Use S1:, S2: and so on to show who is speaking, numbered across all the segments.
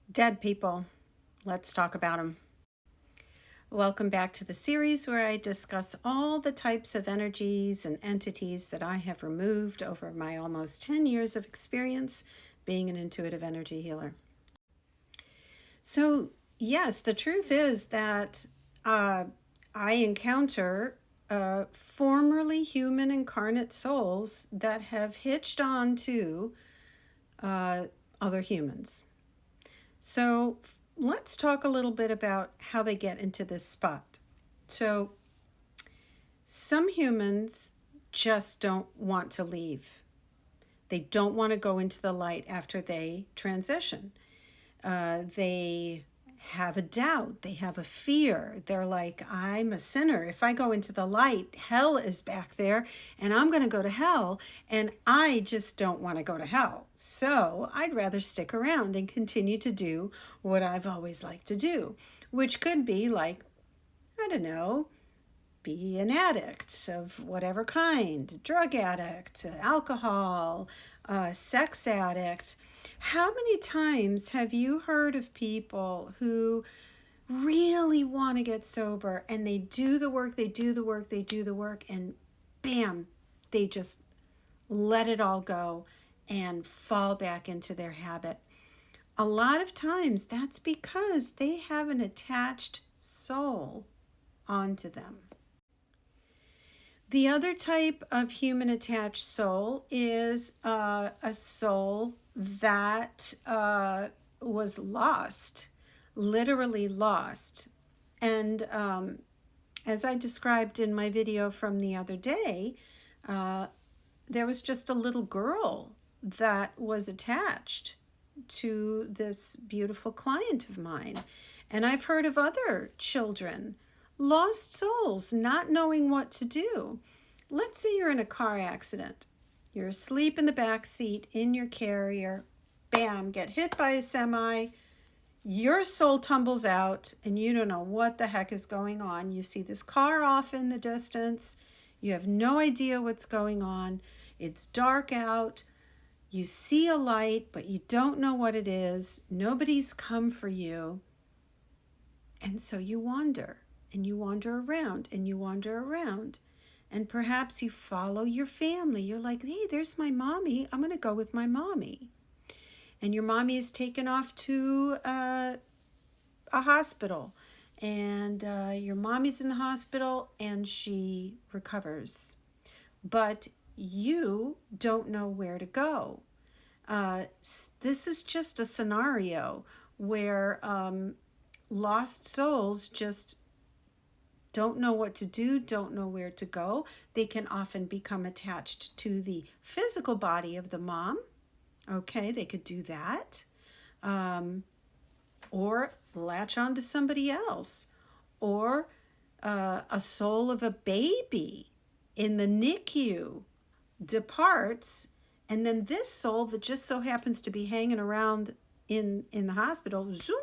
S1: Dead people. Let's talk about them. Welcome back to the series where I discuss all the types of energies and entities that I have removed over my almost 10 years of experience being an intuitive energy healer. So, yes, the truth is that I encounter formerly human incarnate souls that have hitched on to other humans. So let's talk a little bit about how they get into this spot. So some humans just don't want to leave. They don't want to go into the light after they transition. They have a doubt. They have a fear. They're like, I'm a sinner. If I go into the light, hell is back there and I'm going to go to hell. And I just don't want to go to hell. So I'd rather stick around and continue to do what I've always liked to do, which could be like, I don't know, be an addict of whatever kind, drug addict, alcohol, sex addict. How many times have you heard of people who really want to get sober and they do the work, and bam, they just let it all go and fall back into their habit? A lot of times that's because they have an attached soul onto them. The other type of human attached soul is a soul that was lost, literally lost. And as I described in my video from the other day, there was just a little girl that was attached to this beautiful client of mine. And I've heard of other children, lost souls, not knowing what to do. Let's say you're in a car accident. You're asleep in the back seat in your carrier. Bam, get hit by a semi. Your soul tumbles out and you don't know what the heck is going on. You see this car off in the distance. You have no idea what's going on. It's dark out. You see a light, but you don't know what it is. Nobody's come for you. And so you wander. And you wander around and you wander around. And perhaps you follow your family. You're like, hey, there's my mommy. I'm going to go with my mommy. And your mommy is taken off to a hospital. And your mommy's in the hospital and she recovers. But you don't know where to go. This is just a scenario where lost souls just don't know what to do, don't know where to go. They can often become attached to the physical body of the mom. Okay, they could do that. Or latch on to somebody else. Or a soul of a baby in the NICU departs, and then this soul that just so happens to be hanging around in the hospital, zoom,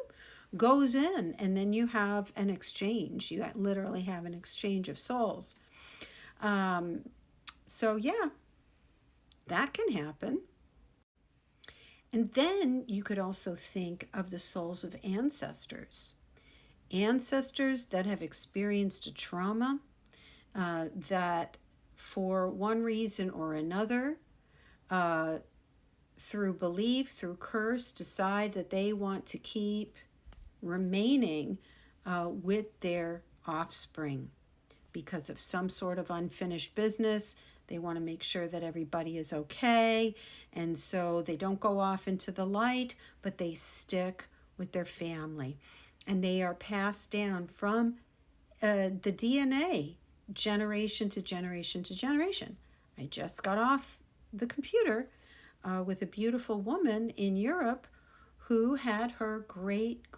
S1: goes in, and then you have an exchange. You literally have an exchange of souls. So yeah, that can happen. And then you could also think of the souls of ancestors. Ancestors that have experienced a trauma, that for one reason or another, through belief, through curse, decide that they want to keep remaining with their offspring because of some sort of unfinished business. They want to make sure that everybody is okay. And so they don't go off into the light, but they stick with their family. And they are passed down from the DNA generation to generation to generation. I just got off the computer with a beautiful woman in Europe who had her great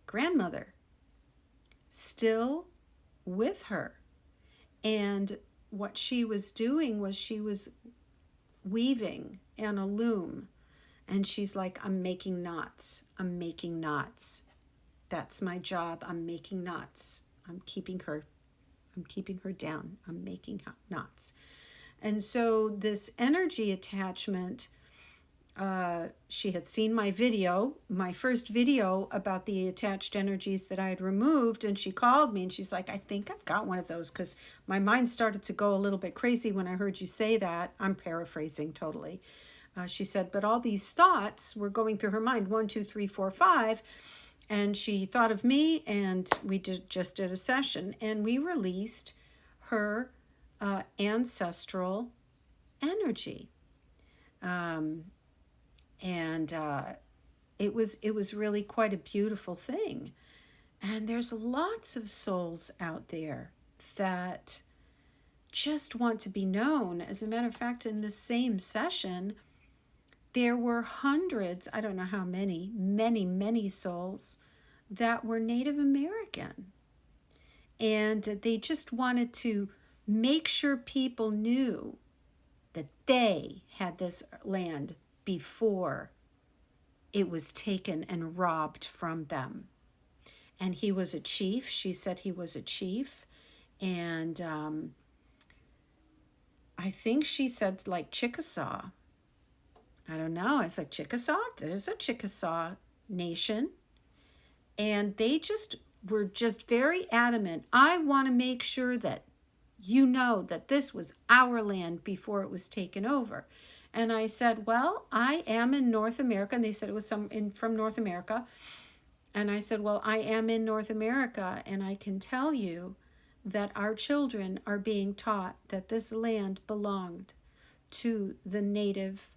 S1: grandmother still with her. And what she was doing was she was weaving in a loom. And she's like, I'm making knots. I'm making knots. That's my job. I'm making knots. I'm keeping her down. I'm making knots. And so this energy attachment, she had seen my video, my first video about the attached energies that I had removed, and she called me and she's like, I think I've got one of those, because my mind started to go a little bit crazy when I heard you say that. I'm paraphrasing totally. She said, but all these thoughts were going through her mind, 1, 2, 3, 4, 5. And she thought of me, and we just did a session, and we released her ancestral energy. And it was really quite a beautiful thing. And there's lots of souls out there that just want to be known. As a matter of fact, in the same session, there were hundreds, I don't know how many souls that were Native American. And they just wanted to make sure people knew that they had this land before it was taken and robbed from them. And he was a chief. She said he was a chief. And I think she said like Chickasaw. I don't know. I was like, Chickasaw? There's a Chickasaw nation. And they just were just very adamant. I want to make sure that you know that this was our land before it was taken over. And I said, well, I am in North America. And they said it was from North America. And I said, well, I am in North America, and I can tell you that our children are being taught that this land belonged to the native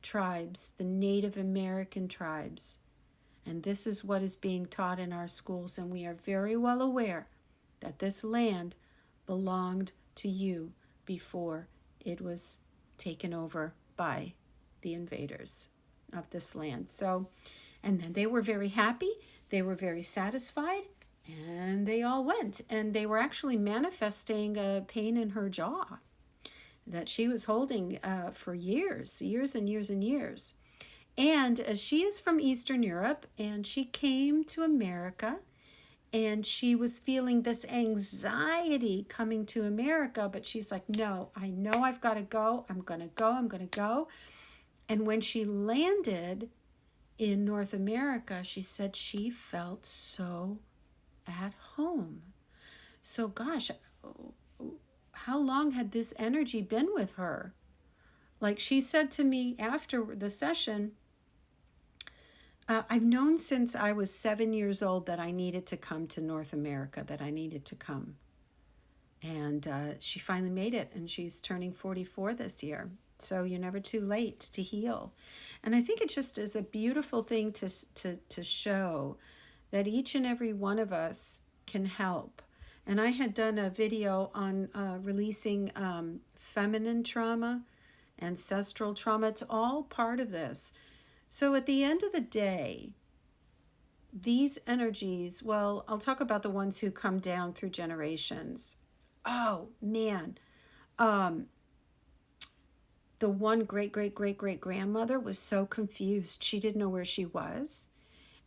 S1: tribes, the Native American tribes. And this is what is being taught in our schools. And we are very well aware that this land belonged to you before it was taken over by the invaders of this land. So, and then they were very happy. They were very satisfied, and they all went. And they were actually manifesting a pain in her jaw that she was holding for years and years and years. And she is from Eastern Europe, and she came to America, and she was feeling this anxiety coming to America, but she's like, no, I know I've got to go. I'm going to go. And when she landed in North America, she said she felt so at home. So gosh, how long had this energy been with her? Like she said to me after the session, I've known since I was 7 years old that I needed to come to North America, that I needed to come. And she finally made it, and she's turning 44 this year. So you're never too late to heal. And I think it just is a beautiful thing to show that each and every one of us can help. And I had done a video on releasing feminine trauma, ancestral trauma. It's all part of this. So at the end of the day, these energies, well, I'll talk about the ones who come down through generations. Oh, man. The one great-great-great-great-grandmother was so confused. She didn't know where she was.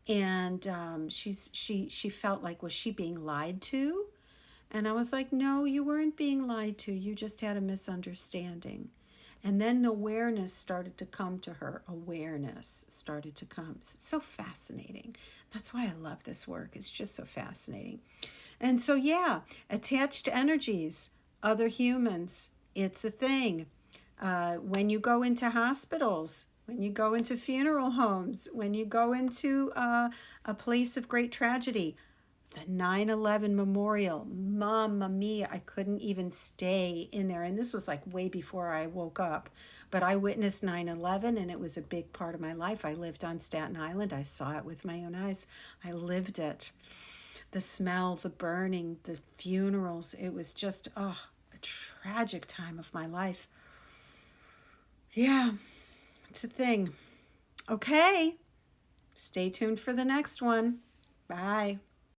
S1: And she felt like, was she being lied to? And I was like, no, you weren't being lied to. You just had a misunderstanding. And then awareness started to come to her. Awareness started to come. It's so fascinating. That's why I love this work. It's just so fascinating. And so, yeah, attached energies, other humans, it's a thing. When you go into hospitals, when you go into funeral homes, when you go into a place of great tragedy, the 9/11 memorial, Mamma Mia, I couldn't even stay in there. And this was like way before I woke up. But I witnessed 9/11, and it was a big part of my life. I lived on Staten Island. I saw it with my own eyes. I lived it. The smell, the burning, the funerals. It was just, a tragic time of my life. Yeah, it's a thing. Okay, stay tuned for the next one. Bye.